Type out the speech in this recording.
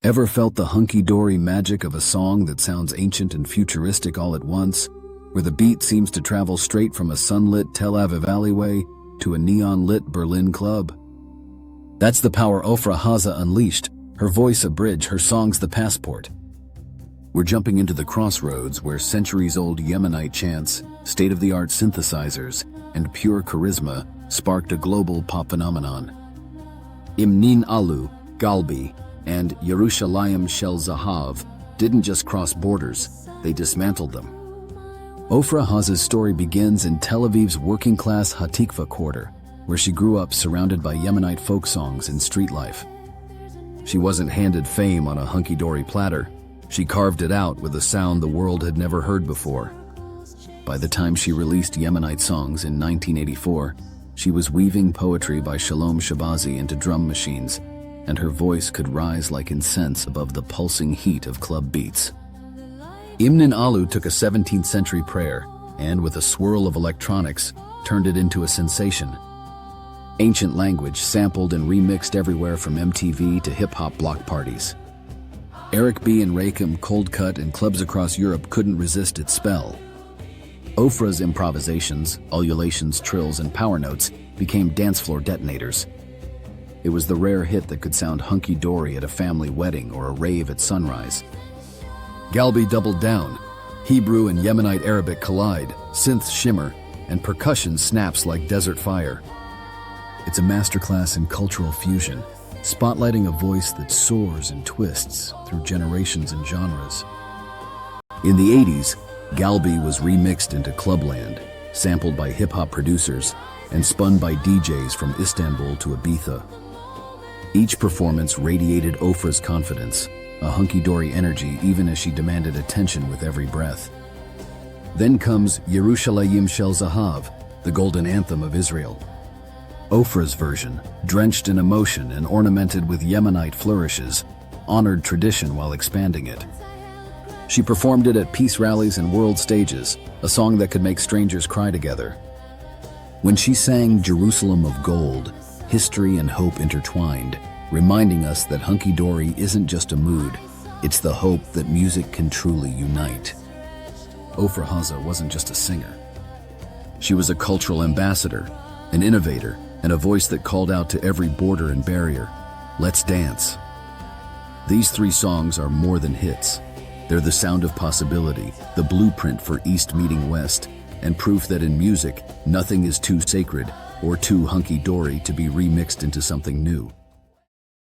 Ever felt the hunky-dory magic of a song that sounds ancient and futuristic all at once, where the beat seems to travel straight from a sunlit Tel Aviv alleyway to a neon-lit Berlin club? That's the power Ofra Haza unleashed, her voice a bridge, her songs the passport. We're jumping into the crossroads where centuries-old Yemenite chants, state-of-the-art synthesizers, and pure charisma sparked a global pop phenomenon. Nin'alu Galbi and Yerushalayim Shel Zahav didn't just cross borders, they dismantled them. Ofra Haza's story begins in Tel Aviv's working-class Hatikva quarter, where she grew up surrounded by Yemenite folk songs and street life. She wasn't handed fame on a hunky-dory platter. She carved it out with a sound the world had never heard before. By the time she released Yemenite songs in 1984, she was weaving poetry by Shalom Shabazi into drum machines, and her voice could rise like incense above the pulsing heat of club beats. Nin'alu took a 17th century prayer and, with a swirl of electronics, turned it into a sensation. Ancient language sampled and remixed everywhere from MTV to hip-hop block parties. Eric B. and Rakim, Cold Cut, and clubs across Europe couldn't resist its spell. Ofra's improvisations, ululations, trills, and power notes became dancefloor detonators. It was the rare hit that could sound hunky-dory at a family wedding or a rave at sunrise. Galbi doubled down. Hebrew and Yemenite Arabic collide, synths shimmer, and percussion snaps like desert fire. It's a masterclass in cultural fusion, spotlighting a voice that soars and twists through generations and genres. In the 80s, Galbi was remixed into clubland, sampled by hip-hop producers, and spun by DJs from Istanbul to Ibiza. Each performance radiated Ofra's confidence, a hunky-dory energy even as she demanded attention with every breath. Then comes Yerushalayim Shel Zahav, the golden anthem of Israel. Ofra's version, drenched in emotion and ornamented with Yemenite flourishes, honored tradition while expanding it. She performed it at peace rallies and world stages, a song that could make strangers cry together. When she sang Jerusalem of Gold, history and hope intertwined, reminding us that hunky-dory isn't just a mood, it's the hope that music can truly unite. Ofra Haza wasn't just a singer. She was a cultural ambassador, an innovator, and a voice that called out to every border and barrier. Let's dance. These three songs are more than hits. They're the sound of possibility, the blueprint for East meeting West, and proof that in music, nothing is too sacred or too hunky-dory to be remixed into something new.